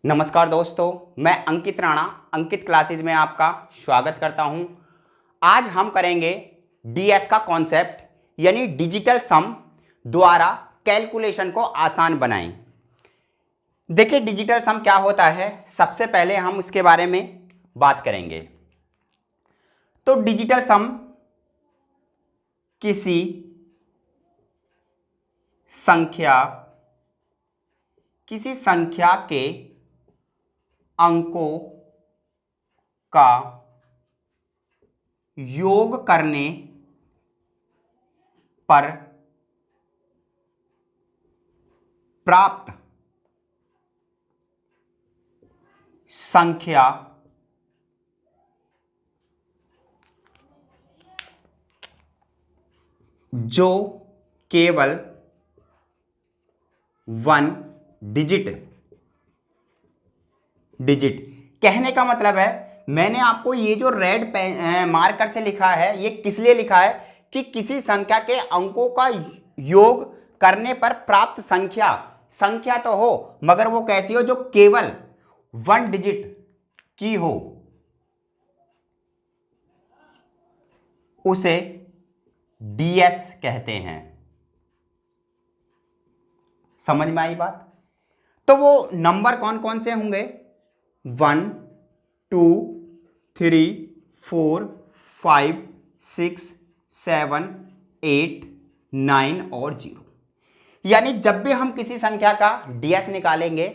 नमस्कार दोस्तों, मैं अंकित राणा अंकित क्लासेज में आपका स्वागत करता हूं। आज हम करेंगे डीएस का कॉन्सेप्ट यानी डिजिटल सम द्वारा कैलकुलेशन को आसान बनाएं। देखिए डिजिटल सम क्या होता है, सबसे पहले हम उसके बारे में बात करेंगे। तो डिजिटल सम किसी संख्या के अंकों का योग करने पर प्राप्त संख्या जो केवल वन डिजिट कहने का मतलब है, मैंने आपको ये जो रेड मार्कर से लिखा है, ये किस लिए लिखा है कि किसी संख्या के अंकों का योग करने पर प्राप्त संख्या तो हो, मगर वो कैसी हो, जो केवल वन डिजिट की हो, उसे डीएस कहते हैं। समझ में आई बात? तो वो नंबर कौन कौन से होंगे? 1 2 3 4 5 6 7 8 9 और 0। यानी जब भी हम किसी संख्या का डीएस निकालेंगे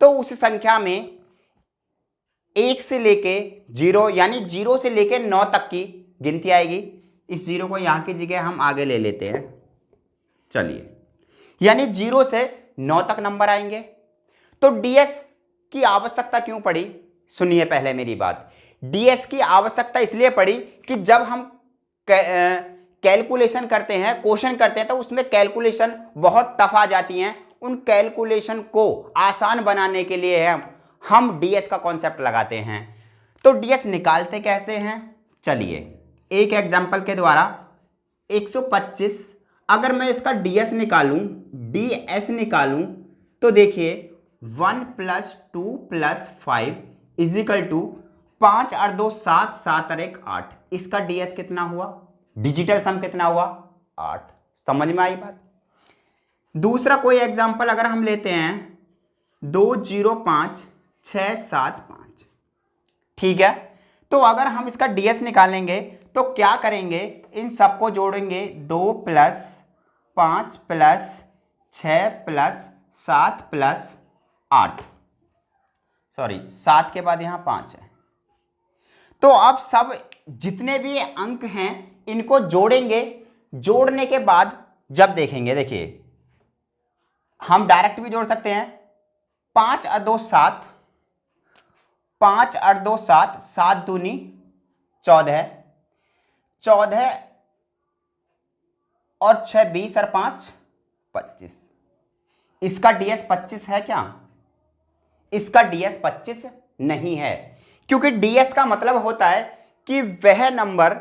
तो उस संख्या में 1 से लेके 0 यानी 0 से लेके 9 तक की गिनती आएगी। इस 0 को यहां की जगह हम आगे ले लेते हैं, चलिए, यानी 0 से 9 तक नंबर आएंगे। तो डीएस की आवश्यकता क्यों पड़ी? सुनिए पहले मेरी बात। डीएस की आवश्यकता इसलिए पड़ी कि जब हम कैलकुलेशन करते हैं, क्वेश्चन करते हैं, तो उसमें कैलकुलेशन बहुत टफ आ जाती हैं। उन कैलकुलेशन को आसान बनाने के लिए हम डीएस का कॉन्सेप्ट लगाते हैं। तो डीएस निकालते कैसे हैं? चलिए एक एग्जांपल के द्वारा 125, अगर मैं इसका डीएस निकालूं तो देखिए 1 + 2 + 5 = 5 और 2 7, 7 और 1 8। इसका डीएस कितना हुआ? डिजिटल सम कितना हुआ? 8। समझ में आई बात? दूसरा कोई एग्जांपल अगर हम लेते हैं 2 0 5 6 7 5, ठीक है। तो अगर हम इसका डीएस निकालेंगे तो क्या करेंगे? इन सबको जोड़ेंगे, 2 + 5 + 6 + 7 + 8, सॉरी 7 के बाद यहां 5 है। तो अब सब जितने भी अंक हैं इनको जोड़ेंगे। जोड़ने के बाद जब देखेंगे, देखिए हम डायरेक्ट भी जोड़ सकते हैं। 5 और 2 7, 5 और 2 7, 7 दूनी 14, 14 और 6 20 और 5 25। इसका डीएस 25 है क्या? इसका डीएस 25 नहीं है, क्योंकि डीएस का मतलब होता है कि वह नंबर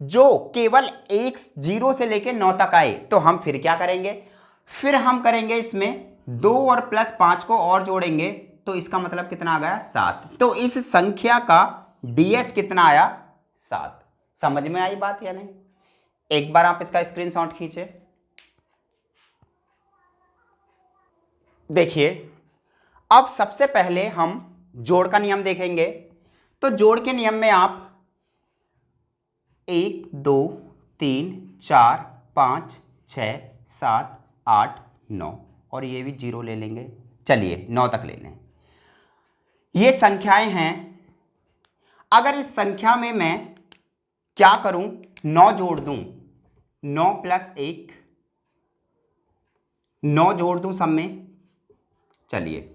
जो केवल 1 0 से लेकर 9 तक आए। तो हम फिर क्या करेंगे? फिर हम करेंगे इसमें 2 और +5 को और जोड़ेंगे, तो इसका मतलब कितना आ गया? 7। तो इस संख्या का डीएस कितना आया? 7। समझ में आई बात या नहीं? एक बार आप इसका स्क्रीनशॉट खींचे, देखिए। अब सबसे पहले हम जोड़ का नियम देखेंगे। तो जोड़ के नियम में आप 1 2 3 4 5 6 7 8 9 और ये भी 0 ले लेंगे। चलिए 9 तक ले लें। ये संख्याएं हैं। अगर इस संख्या में मैं क्या करूं? 9 जोड़ दूं, 9 + 1, 9 जोड़ दूं सब में। चलिए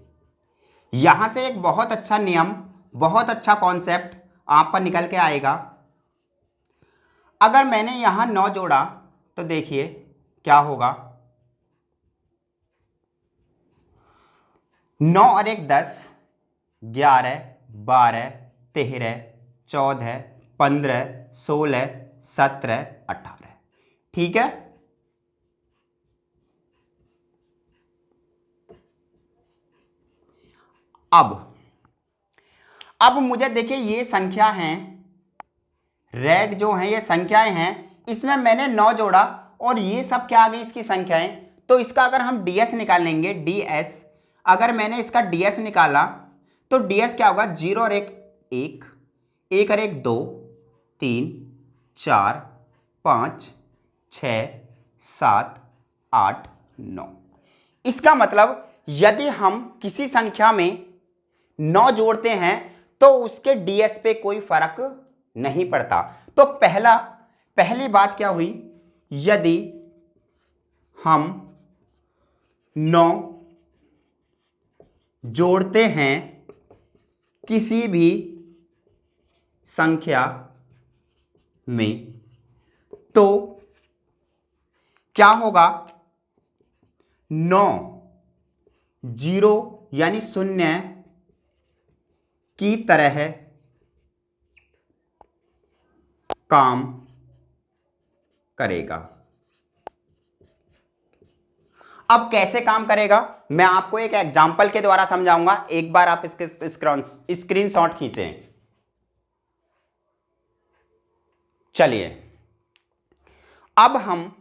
यहां से एक बहुत अच्छा नियम, बहुत अच्छा कॉन्सेप्ट आप पर निकल के आएगा। अगर मैंने यहां 9 जोड़ा तो देखिए क्या होगा। 9 और 1 10, 11 12 13 14 15 16 17 18, ठीक है। अब मुझे देखिए ये संख्या हैं, रेड जो है ये संख्याएं हैं, इसमें मैंने 9 जोड़ा और ये सब क्या आ गई इसकी संख्याएं। तो इसका अगर हम ds निकालेंगे, ds अगर मैंने इसका ds निकाला तो ds क्या होगा, 0 और 1 1, 1 और 1 2, 3 4 5 6 7 8 9। इसका मतलब यदि हम किसी संख्या में 9 जोड़ते हैं तो उसके ds पे कोई फर्क नहीं पड़ता। तो पहली बात क्या हुई, यदि हम 9 जोड़ते हैं किसी भी संख्या में तो क्या होगा, 9 0 यानी 0 की तरह काम करेगा। अब कैसे काम करेगा मैं आपको एक एग्जांपल के द्वारा समझाऊंगा, एक बार आप इसके स्क्रीनशॉट खींचें। चलिए अब हम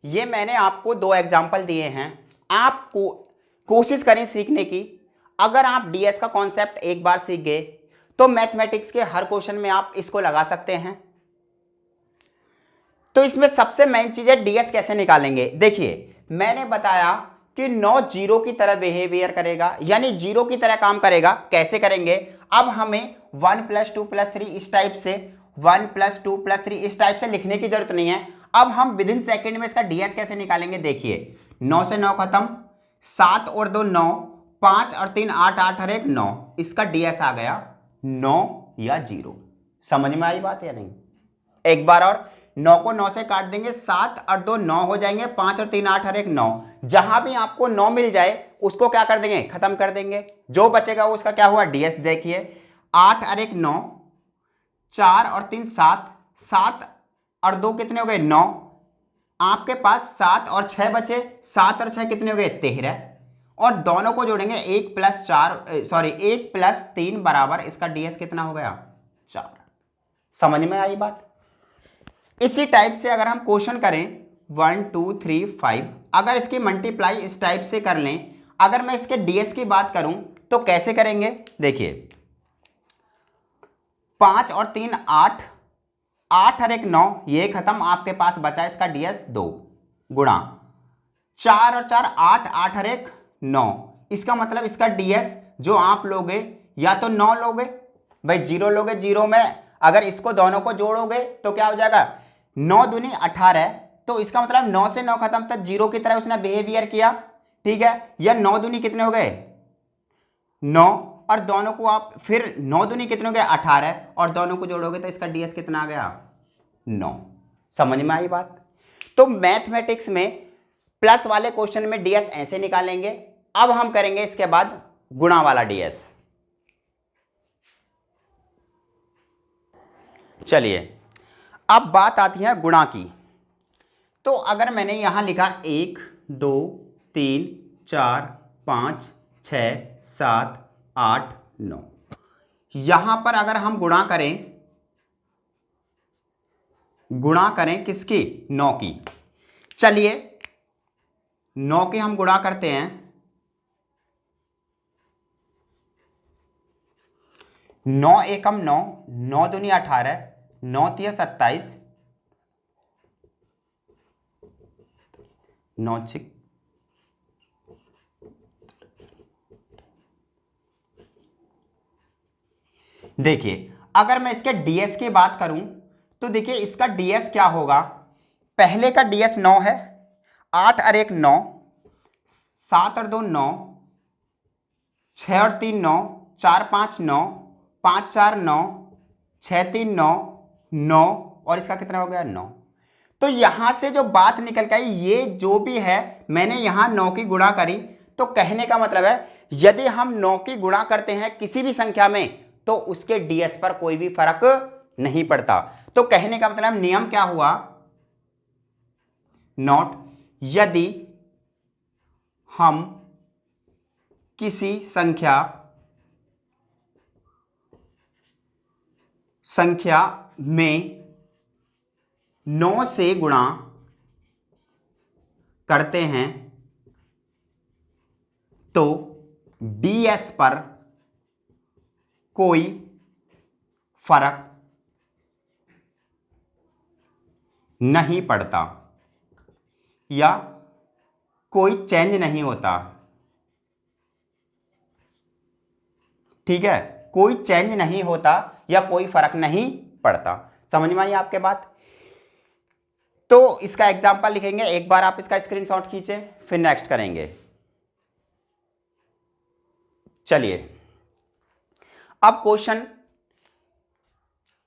ये मैंने आपको 2 एग्जांपल दिए हैं, आपको कोशिश करें सीखने की। अगर आप डीएस का कॉन्सेप्ट एक बार सीख गए तो मैथमेटिक्स के हर क्वेश्चन में आप इसको लगा सकते हैं। तो इसमें सबसे मेन चीज है डीएस कैसे निकालेंगे। देखिए मैंने बताया कि 9 जीरो की तरह बिहेवियर करेगा, यानी जीरो की तरह काम करेगा। कैसे करेंगे, अब हमें 1 + 2 + 3 इस टाइप से, 1 + 2 + 3 इस टाइप से लिखने की जरूरत नहीं है। अब हम विदिन सेकंड में इसका डीएस कैसे निकालेंगे, देखिए 9 से 9 खत्म, 7 और 2 9, 5 और 3 8, 8 और 1 9, इसका डीएस आ गया 9 या 0। समझ में आई बात या नहीं। एक बार और, 9 को 9 से काट देंगे, 7 और 2 9 हो जाएंगे, 5 और 3 8 और 1 9। जहां भी आपको 9 मिल जाए उसको क्या कर देंगे, खत्म कर देंगे। जो बचेगा उसका क्या हुआ डीएस, देखिए 8 और 1 9, 4 और 3 7, 7 और 2 कितने हो गए 9। आपके पास 7 और 6 बचे, 7 और 6 कितने हो गए 13, और दोनों को जोड़ेंगे 1 + 3 बराबर, इसका डीएस कितना हो गया 4। समझ में आई बात। इसी टाइप से अगर हम क्वेश्चन करें 1 2 3 5, अगर इसकी मल्टीप्लाई इस टाइप से कर लें, अगर मैं इसके डीएस की बात करूं तो कैसे करेंगे, देखिए 5 और 3 8, 8 और 1 9, ये खत्म, आपके पास बचा इसका डीएस 2, गुणा 4 और 4 8, 8 और 1 9, इसका मतलब इसका डीएस जो आप लोगे या तो 9 लोगे भाई, 0 लोगे, 0 में अगर इसको दोनों को जोड़ोगे तो क्या हो जाएगा 9 दूनी 18, तो इसका मतलब 9 से 9 खत्म तक 0 की तरह उसने बिहेवियर किया, ठीक है। या 9 दूनी कितने हो गए 9, और दोनों को आप फिर 9 दूनी कितने हो गए 18, और दोनों को जोड़ोगे तो इसका डीएस कितना आ गया 9। समझ में आई बात। तो मैथमेटिक्स में प्लस वाले क्वेश्चन में डीएस ऐसे निकालेंगे। अब हम करेंगे इसके बाद गुणा वाला डीएस। चलिए अब बात आती है गुणा की। तो अगर मैंने यहां लिखा 1 2 3 4 5 6 7 8 9, यहां पर अगर हम गुणा करें किसकी 9 की। चलिए 9 की हम गुणा करते हैं, 9 एकम 9, 9 दूनी 18, 9 तिया 27, 9 6, देखिए अगर मैं इसके डीएस की बात करूं तो देखिए इसका डीएस क्या होगा, पहले का डीएस 9 है, 8 और 1 9, 7 और 2 9, 6 और 3 9, 4 5 9, 5 4 9, 6 3 9 9, और इसका कितना हो गया 9। तो यहां से जो बात निकल के आई, ये जो भी है मैंने यहां 9 की गुणा करी, तो कहने का मतलब है यदि हम 9 की गुणा करते हैं किसी भी संख्या में तो उसके डीएस पर कोई भी फर्क नहीं पड़ता। तो कहने का मतलब नियम क्या हुआ, नोट, यदि हम किसी संख्या संख्या में 9 से गुणा करते हैं तो ds पर कोई फर्क नहीं पड़ता या कोई चेंज नहीं होता। ठीक है, कोई चेंज नहीं होता या कोई फर्क नहीं पड़ता। समझ में आई आपके बात? तो इसका एग्जांपल लिखेंगे, एक बार आप इसका स्क्रीनशॉट खींचे, फिर नेक्स्ट करेंगे। चलिए अब क्वेश्चन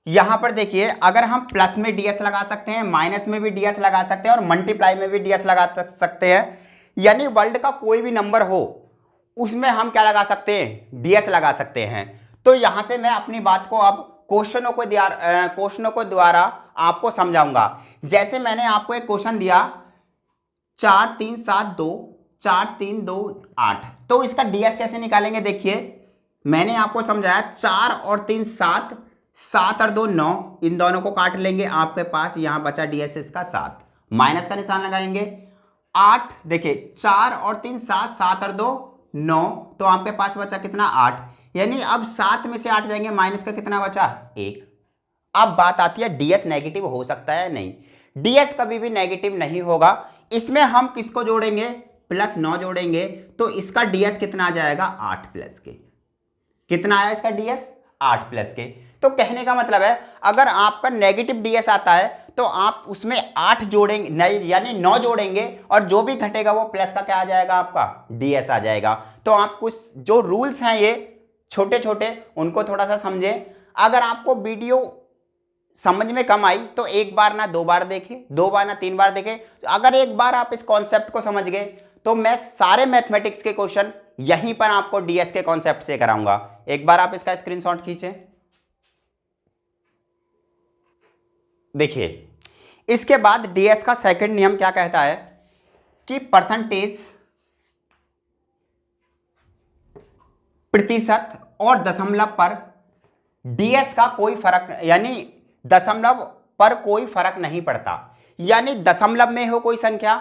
यहां पर देखिए, अगर हम प्लस में ds लगा सकते हैं, माइनस में भी ds लगा सकते हैं और मल्टीप्लाई में भी ds लगा सकते हैं, यानी वर्ल्ड का कोई भी नंबर हो उसमें हम क्या लगा सकते हैं, ds लगा सकते हैं। तो यहां से मैं अपनी बात को अब क्वेश्चनों को द्वारा आपको समझाऊंगा। जैसे मैंने आपको एक क्वेश्चन दिया 4 3 7 2 4 3 2 8, तो इसका ds कैसे निकालेंगे? देखिए मैंने आपको समझाया 4 और 3 7, 7 और 2 9, इन दोनों को काट लेंगे, आपके पास यहां बचा ds इसका 7, माइनस का निशान लगाएंगे। 8 देखिए 4 और 3 7, 7 और 2 9, तो आपके पास बचा कितना 8, यानी अब 7 में से 8 जाएंगे, माइनस का कितना बचा 1। अब बात आती है ds नेगेटिव हो सकता है? नहीं, ds कभी भी नेगेटिव नहीं होगा। इसमें हम किसको जोड़ेंगे? प्लस 9 जोड़ेंगे, तो इसका ds कितना आ जाएगा 8 प्लस के। कितना आया इसका ds 8 प्लस के। तो कहने का मतलब है अगर आपका नेगेटिव ds आता है तो आप उसमें 8 जोड़ेंगे, यानी 9 जोड़ेंगे, और जो भी घटेगा वो प्लस का क्या आ जाएगा, आपका ds आ जाएगा। तो आप कुछ जो रूल्स हैं ये छोटे छोटे, उनको थोड़ा सा समझें। अगर आपको वीडियो समझ में कम आई तो एक बार ना 2 बार देखें, 2 बार ना 3 बार देखें। अगर एक बार आप इस कॉन्सेप्ट को समझ गए तो मैं सारे मैथमेटिक्स के क्वेश्चन यहीं पर आपको ds के कॉन्सेप्ट से कराऊंगा। एक बार आप इसका स्क्रीनशॉट खींचें। देखिए इसके बाद ds का सेकंड नियम क्या कहता है कि परसेंटेज, प्रतिशत और दशमलव पर ds का कोई फर्क, यानी दशमलव पर कोई फर्क नहीं पड़ता। यानी दशमलव में हो कोई संख्या,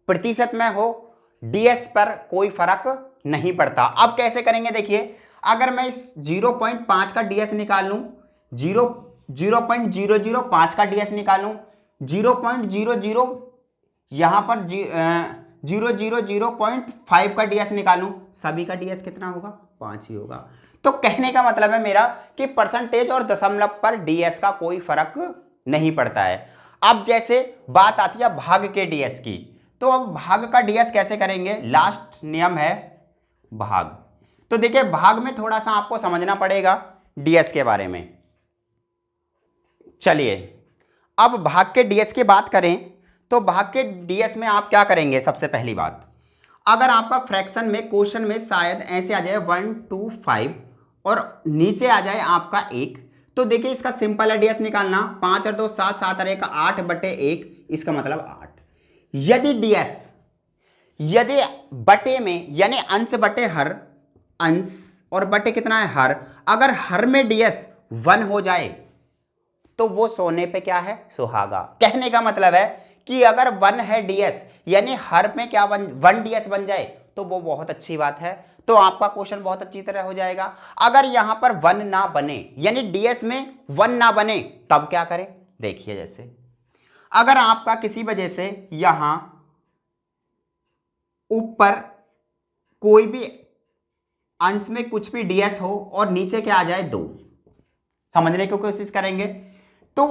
प्रतिशत में हो, ds पर कोई फर्क नहीं पड़ता। अब कैसे करेंगे? देखिए अगर मैं इस 0.5 का ds निकाल लूं, 0.005 का ds निकालूं, 0.00 यहां पर 0.5 का ds निकालूं, सभी का ds कितना होगा? 5 ही होगा। तो कहने का मतलब है मेरा कि परसेंटेज और दशमलव पर ds का कोई फर्क नहीं पड़ता है। अब जैसे बात आती है भाग के ds की, तो अब भाग का ds कैसे करेंगे? लास्ट नियम है भाग। तो देखिए भाग में थोड़ा सा आपको समझना पड़ेगा ds के बारे में। चलिए अब भाग के ds की बात करें तो भाग के ds में आप क्या करेंगे? सबसे पहली बात, अगर आपका फ्रैक्शन में क्वेश्चन में शायद ऐसे आ जाए 1 2 5 और नीचे आ जाए आपका 1, तो देखिए इसका सिंपल है ds निकालना, 5 और 2 7, 7 और 1 8 बटे 1, इसका मतलब 8। यदि ds, यदि बटे में यानी अंश बटे हर, अंश और बटे कितना है हर, अगर हर में ds 1 हो जाए तो वो सोने पे क्या है? सुहागा। कहने का मतलब है कि अगर 1 है ds, यानी हर में क्या 1 ds बन जाए तो वो बहुत अच्छी बात है, तो आपका क्वेश्चन बहुत अच्छी तरह हो जाएगा। अगर यहां पर 1 ना बने, यानी ds में 1 ना बने, तब क्या करें? देखिए जैसे अगर आपका किसी वजह से यहां ऊपर कोई भी अंश में कुछ भी ds हो और नीचे क्या आ जाए 2, समझने की कोशिश करेंगे। तो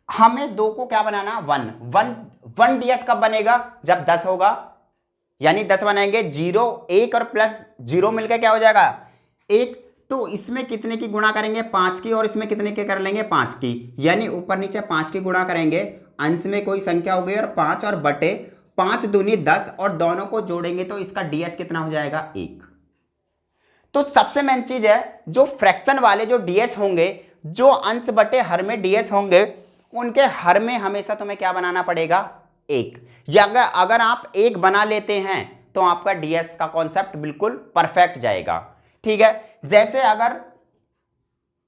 हमें 2 को क्या बनाना? 1 ds कब बनेगा? जब 10 होगा, यानी 10 बनाएंगे, 0 1 और प्लस 0 मिलकर क्या हो जाएगा 1। तो इसमें कितने की गुणा करेंगे? 5 की, और इसमें कितने के कर लेंगे? 5 की, यानी ऊपर नीचे 5 की गुणा करेंगे, अंश में कोई संख्या हो गई और 5 और बटे 5 दूनी 10, और दोनों को जोड़ेंगे तो इसका ds कितना हो जाएगा? 1। तो सबसे मेन चीज है जो फ्रैक्शन वाले जो ds होंगे, जो अंश बटे हर में ds होंगे, उनके हर में हमेशा तुम्हें क्या बनाना पड़ेगा? 1। या अगर आप 1 बना लेते हैं तो आपका ds का कॉन्सेप्ट बिल्कुल परफेक्ट जाएगा। ठीक है, जैसे अगर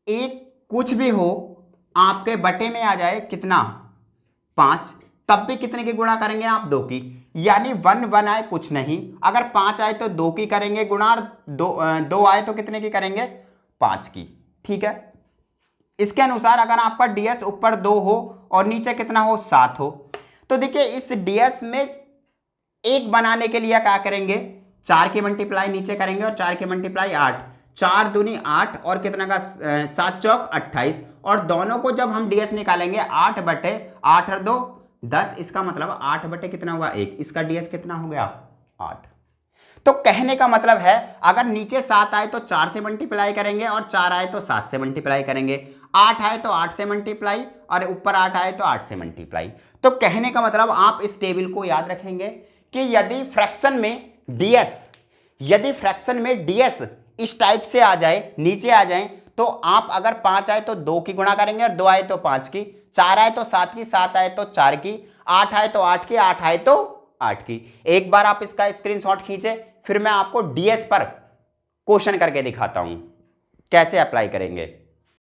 एक कुछ भी हो आपके बटे में आ जाए कितना 5, तब भी कितने की गुणा करेंगे आप 2 की, यानी 1 1 आए कुछ नहीं, अगर 5 आए तो 2 की करेंगे गुणा, और 2 आए तो कितने की करेंगे 5 की। ठीक है, इसके अनुसार अगर आपका ds ऊपर 2 हो और नीचे कितना हो 7 हो, तो देखिए इस ds में एक बनाने के लिए क्या करेंगे, 4 की मल्टीप्लाई नीचे करेंगे और 4 की मल्टीप्लाई 8, 4 दूनी 8 और कितना का 7 चौक 28, और दोनों को जब हम ds निकालेंगे 8 बटे 8 और 2 10, इसका मतलब 8 बटे कितना होगा 1, इसका ds कितना हो गया 8। तो कहने का मतलब है अगर नीचे 7 आए तो 4 से मल्टीप्लाई करेंगे और 4 आए तो 7 से मल्टीप्लाई करेंगे, 8 आए तो 8 से मल्टीप्लाई और ऊपर 8 आए तो 8 से मल्टीप्लाई। तो कहने का मतलब आप इस टेबल को याद रखेंगे कि यदि फ्रैक्शन में ds इस टाइप से आ जाए, नीचे आ जाए, तो आप अगर 5 आए तो 2 की गुणा करेंगे और 2 आए तो 5 की, 4 आए तो 7 की, 7 आए तो 4 की, 8 आए तो 8 की, 8 आए तो 8 की। एक बार आप इसका स्क्रीनशॉट खींचे, फिर मैं आपको ds पर क्वेश्चन करके दिखाता हूं कैसे अप्लाई करेंगे।